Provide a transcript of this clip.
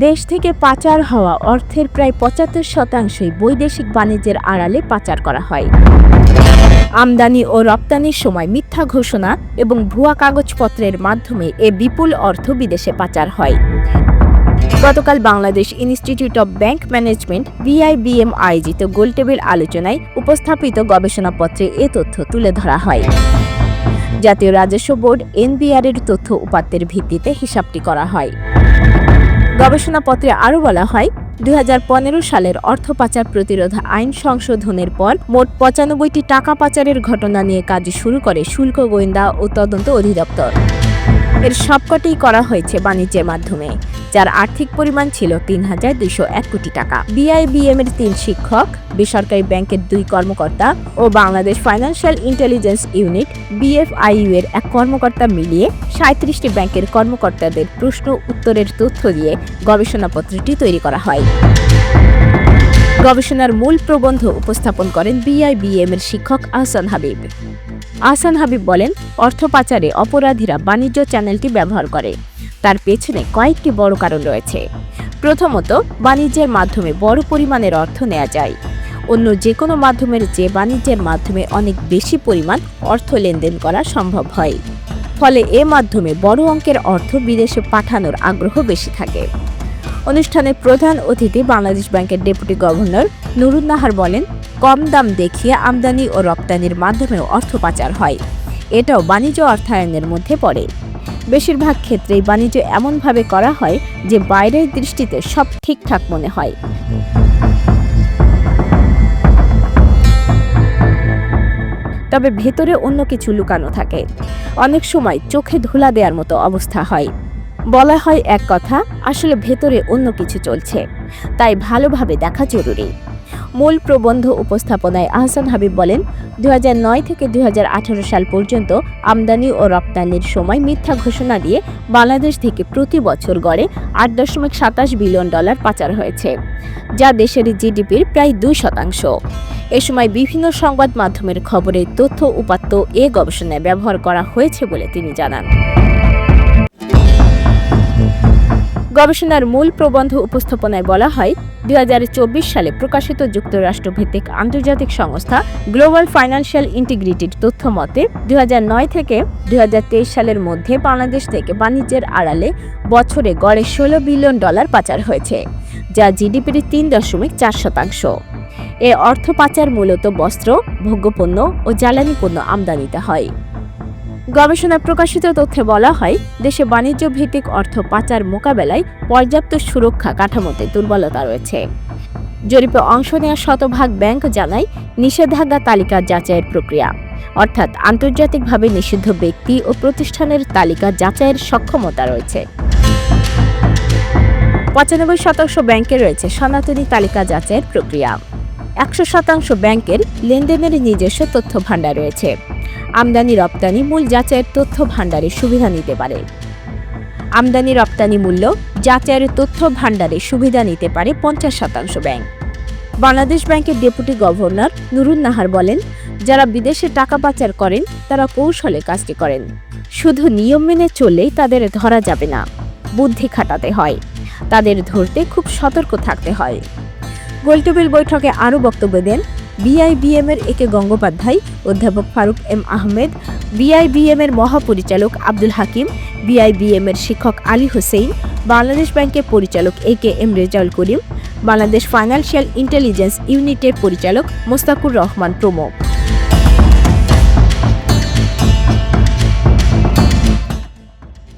দেশ থেকে পাচার হওয়া অর্থের প্রায় ৭৫% বৈদেশিক বাণিজ্যের আড়ালে পাচার করা হয়। আমদানি ও রপ্তানির সময় মিথ্যা ঘোষণা এবং ভুয়া কাগজপত্রের মাধ্যমে এ বিপুল অর্থ বিদেশে পাচার হয়। গতকাল Bangladesh institute of bank management BIBM আয়োজিত গোলটেবিল আলোচনায় উপস্থাপিত গবেষণাপত্রে এ তথ্য তুলে ধরা হয়। জাতীয় রাজস্ব বোর্ড NBR এর তথ্য উপাত্তের ভিত্তিতে হিসাবটি করা হয়। গবেষণাপত্রে আরও বলা হয়, ২০১৫ সালের অর্থ পাচার প্রতিরোধ আইন সংশোধনের পর মোট ৯৫টি টাকা পাচারের ঘটনা নিয়ে কাজ শুরু করে শুল্ক গোয়েন্দা ও তদন্ত অধিদপ্তর। এর সবকটিই করা হয়েছে বাণিজ্যের মাধ্যমে, যার আর্থিক পরিমাণ ছিল ৩,২০১ কোটি টাকা। BIBM এর ৩ শিক্ষক, বেসরকারি ব্যাংকের ২ কর্মকর্তা ও Bangladesh financial intelligence unit BFIU এর এক কর্মকর্তা মিলিয়ে ৩৭টি ব্যাংকের কর্মকর্তাদের প্রশ্ন উত্তরের তথ্য দিয়ে গবেষণাপত্রটি তৈরি করা হয়। গবেষণার মূল প্রবন্ধ উপস্থাপন করেন BIBM এর শিক্ষক আহসান হাবিব। আহসান হাবিব বলেন, অর্থ পাচারে অপরাধীরা বাণিজ্য চ্যানেলটি ব্যবহার করে। তার পেছনে কয়েকটি বড় কারণ রয়েছে। প্রথমত, বাণিজ্যের মাধ্যমে বড় পরিমাণের অর্থ নেওয়া যায়। অন্য যে কোনো মাধ্যমের চেয়ে বাণিজ্যের মাধ্যমে অনেক বেশি পরিমাণ অর্থ লেনদেন করা সম্ভব হয়। ফলে এ মাধ্যমে বড় অঙ্কের অর্থ বিদেশে পাঠানোর আগ্রহ বেশি থাকে। অনুষ্ঠানের প্রধান অতিথি বাংলাদেশ ব্যাংকের ডেপুটি গভর্নর নুরুন নাহার বলেন, কম দাম দেখিয়ে আমদানি ও রপ্তানির মাধ্যমেও অর্থ পাচার হয়। এটাও বাণিজ্য অর্থায়নের মধ্যে পড়ে। বেশিরভাগ ক্ষেত্রেই বাণিজ্য এমনভাবে করা হয় যে বাইরের দৃষ্টিতে সব ঠিকঠাক মনে হয়। তবে ভেতরে অন্য কিছু লুকানো থাকে। অনেক সময় চোখে ধুলা দেওয়ার মতো অবস্থা হয়। বলা হয় এক কথা, আসলে ভেতরে অন্য কিছু চলছে। তাই ভালোভাবে দেখা জরুরি। মূল প্রবন্ধ উপস্থাপনায় আহসান হাবিব বলেন, ২০০৯ থেকে ২০১৮ সাল পর্যন্ত আমদানি ও রপ্তানির সময় মিথ্যা ঘোষণা দিয়ে বাংলাদেশ থেকে প্রতি বছর গড়ে $৮.২৭ বিলিয়ন পাচার হয়েছে, যা দেশের GDPর প্রায় ২%। এ সময় বিভিন্ন সংবাদ মাধ্যমের খবরের তথ্য উপাত্ত এ গবেষণায় ব্যবহার করা হয়েছে বলে তিনি জানান। গবেষণার মূল প্রবন্ধ উপস্থাপনায় বলা হয়, ২০২৪ সালে প্রকাশিত যুক্তরাষ্ট্রভিত্তিক আন্তর্জাতিক সংস্থা গ্লোবাল ফাইন্যান্সিয়াল ইন্টিগ্রিটির তথ্য মতে ২০০৯ থেকে ২০২৩ সালের মধ্যে বাংলাদেশ থেকে বাণিজ্যের আড়ালে বছরে গড়ে $১৬ বিলিয়ন পাচার হয়েছে, যা GDPর ৩.৪%। এ অর্থ পাচার মূলত বস্ত্র, ভোগ্যপণ্য ও জ্বালানি পণ্য আমদানিতে হয়। গবেষণায় প্রকাশিত তথ্যে বলা হয়, দেশে বাণিজ্য ভিত্তিক অর্থ পাচার মোকাবেলায় পর্যাপ্ত সুরক্ষা কাঠামোতে দুর্বলতা রয়েছে। জরিপে অংশ নেওয়া শতভাগ ব্যাংক জানায়, নিষেধাজ্ঞা তালিকা যাচাইয়ের প্রক্রিয়া, অর্থাৎ আন্তর্জাতিকভাবে নিষিদ্ধ ব্যক্তি ও প্রতিষ্ঠানের তালিকা যাচাইয়ের সক্ষমতা রয়েছে। ৯৫% ব্যাংকে রয়েছে সনাতনী তালিকা যাচাইয়ের প্রক্রিয়া। ১০০% ব্যাংকের লেনদেনের নিজস্ব তথ্য ভাণ্ডার রয়েছে। আমদানি রপ্তানি মূল যাচাইয়ের তথ্য ভাণ্ডারে সুবিধা নিতে পারে। আমদানি রপ্তানি মূল্য যাচাইয়ের তথ্য ভাণ্ডারে সুবিধা নিতে পারে ৫০% ব্যাংক। বাংলাদেশ ব্যাংকের ডেপুটি গভর্নর নুরুন নাহার বলেন, যারা বিদেশে টাকা পাচার করেন তারা কৌশলে কাজটি করেন। শুধু নিয়ম মেনে চললেই তাদের ধরা যাবে না, বুদ্ধি খাটাতে হয়। তাদের ধরতে খুব সতর্ক থাকতে হয়। গোলটেবিল বৈঠকে আরও বক্তব্য দেন BIBM এর AK গঙ্গোপাধ্যায়, অধ্যাপক ফারুক M আহমেদ, BIBM এর মহাপরিচালক আব্দুল হাকিম, BIBM এর শিক্ষক আলী হোসেন, বাংলাদেশ ব্যাংকের পরিচালক AKM Rezaul Karim, Bangladesh financial intelligence ইউনিটের পরিচালক মোস্তাকুর রহমান প্রমুখ।